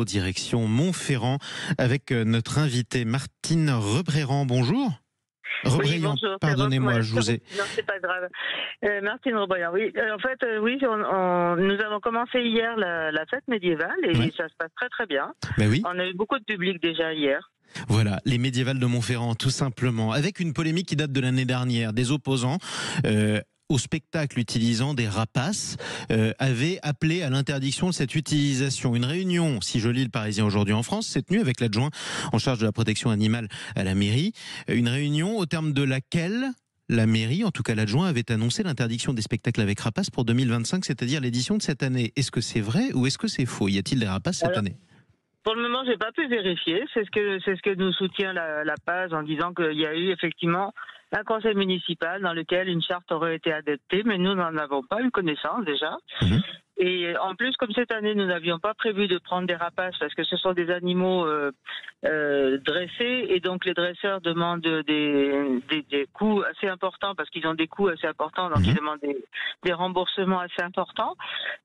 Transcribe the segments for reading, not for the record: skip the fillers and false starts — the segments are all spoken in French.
Direction Montferrand avec notre invitée Martine Rebréand. Bonjour. Oui, Rebréand, bonjour. pardonnez-moi, je vous ai... Non, c'est pas grave. Martine Rebréand, oui. En fait, oui, nous avons commencé hier la fête médiévale et Ouais. ça se passe très très bien. Ben oui, On a eu beaucoup de public déjà hier. voilà, les médiévales de Montferrand, tout simplement, avec une polémique qui date de l'année dernière. Des opposants au spectacle utilisant des rapaces avaient appelé à l'interdiction de cette utilisation. Une réunion, si je lis le Parisien aujourd'hui en France, s'est tenue avec l'adjoint en charge de la protection animale à la mairie. Une réunion au terme de laquelle la mairie, en tout cas l'adjoint, avait annoncé l'interdiction des spectacles avec rapaces pour 2025, c'est-à-dire l'édition de cette année. Est-ce que c'est vrai ou est-ce que c'est faux? Y a-t-il des rapaces cette année? Pour le moment, j'ai pas pu vérifier. C'est ce que nous soutient la page en disant qu'il y a eu effectivement un conseil municipal dans lequel une charte aurait été adoptée, mais nous n'en avons pas eu connaissance déjà. Mhm. Et en plus, comme cette année, nous n'avions pas prévu de prendre des rapaces parce que ce sont des animaux dressés et donc les dresseurs demandent des coûts assez importants parce qu'ils ont des coûts assez importants, donc ils demandent des remboursements assez importants.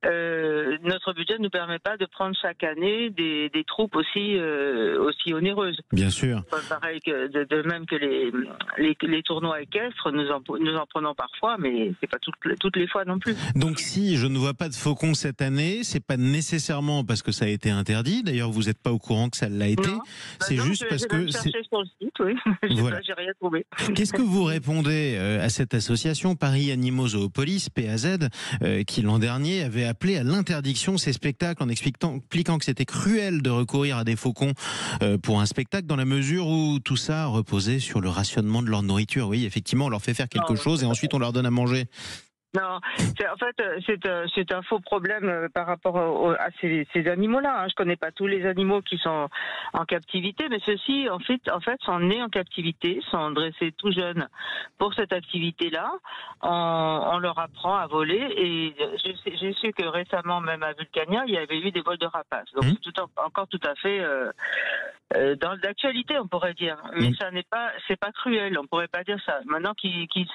Notre budget ne nous permet pas de prendre chaque année des troupes aussi onéreuses. Bien sûr. Pareil que de même que les tournois équestres, nous en prenons parfois, mais c'est pas toutes les fois non plus. Donc si je ne vois pas de faucons cette année, c'est pas nécessairement parce que ça a été interdit. D'ailleurs, vous n'êtes pas au courant que ça l'a été. Non, C'est non, juste parce que... J'ai cherché sur le site, oui. Voilà. J'ai rien trouvé. Qu'est-ce que vous répondez à cette association Paris Animaux Zoopolis, PAZ, qui l'an dernier avait appelé à l'interdiction de ces spectacles en expliquant que c'était cruel de recourir à des faucons pour un spectacle dans la mesure où tout ça reposait sur le rationnement de leur nourriture. Oui, effectivement, on leur fait faire quelque chose et ensuite on leur donne à manger. Non, en fait, c'est un faux problème par rapport à ces animaux-là. Je connais pas tous les animaux qui sont en captivité, mais ceux-ci, en fait, sont nés en captivité, sont dressés tout jeunes pour cette activité-là. On leur apprend à voler et j'ai su que récemment, même à Vulcania, il y avait eu des vols de rapaces. Donc c'est encore tout à fait dans l'actualité, on pourrait dire. Mais c'est pas cruel, on pourrait pas dire ça. Maintenant qu'ils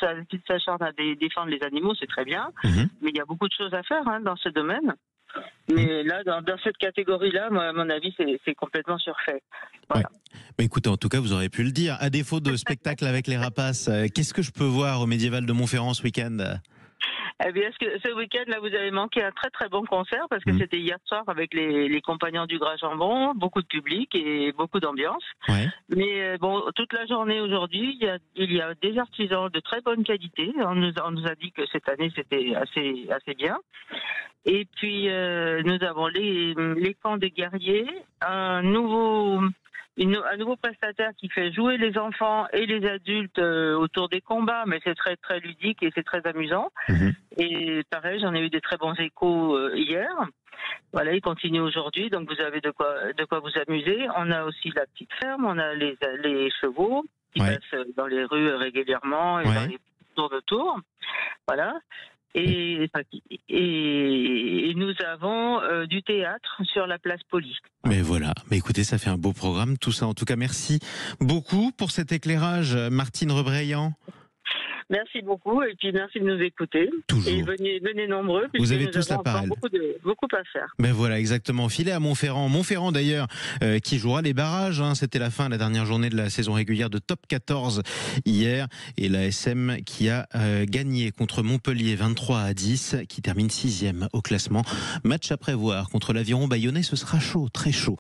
s'acharnent à défendre les animaux, c'est très bien. Mais il y a beaucoup de choses à faire dans ce domaine. Mais là, dans cette catégorie-là, moi, à mon avis, c'est complètement surfait. Voilà. Ouais. Mais écoutez, en tout cas, vous aurez pu le dire. À défaut de spectacle avec les rapaces, qu'est-ce que je peux voir au Médiéval de Montferrand ce week-end? Eh bien, ce week-end, là, vous avez manqué un très très bon concert parce que c'était hier soir avec les compagnons du Gras Jambon, beaucoup de public et beaucoup d'ambiance. Ouais. Mais bon, toute la journée aujourd'hui, il y a des artisans de très bonne qualité. On nous a dit que cette année c'était assez bien. Et puis nous avons les camps des guerriers, un nouveau prestataire qui fait jouer les enfants et les adultes autour des combats, mais c'est très très ludique et c'est très amusant. Et pareil, j'en ai eu des très bons échos hier. Voilà, il continue aujourd'hui, donc vous avez de quoi vous amuser. On a aussi la petite ferme, on a les chevaux qui passent dans les rues régulièrement et dans les tours de tour. Voilà. Et nous avons du théâtre sur la place Poly. Mais voilà, mais écoutez, ça fait un beau programme, tout ça. En tout cas, merci beaucoup pour cet éclairage, Martine Rebréand. Merci beaucoup et puis merci de nous écouter. Toujours. Et venez nombreux. Vous avez tous la parole. Beaucoup à faire. Ben voilà, exactement. Filet à Montferrand. Montferrand d'ailleurs, qui jouera les barrages. C'était la fin, la dernière journée de la saison régulière de Top 14 hier. Et la SM qui a gagné contre Montpellier 23-10, qui termine 6e au classement. Match à prévoir contre l'Aviron Bayonnais, ce sera chaud, très chaud.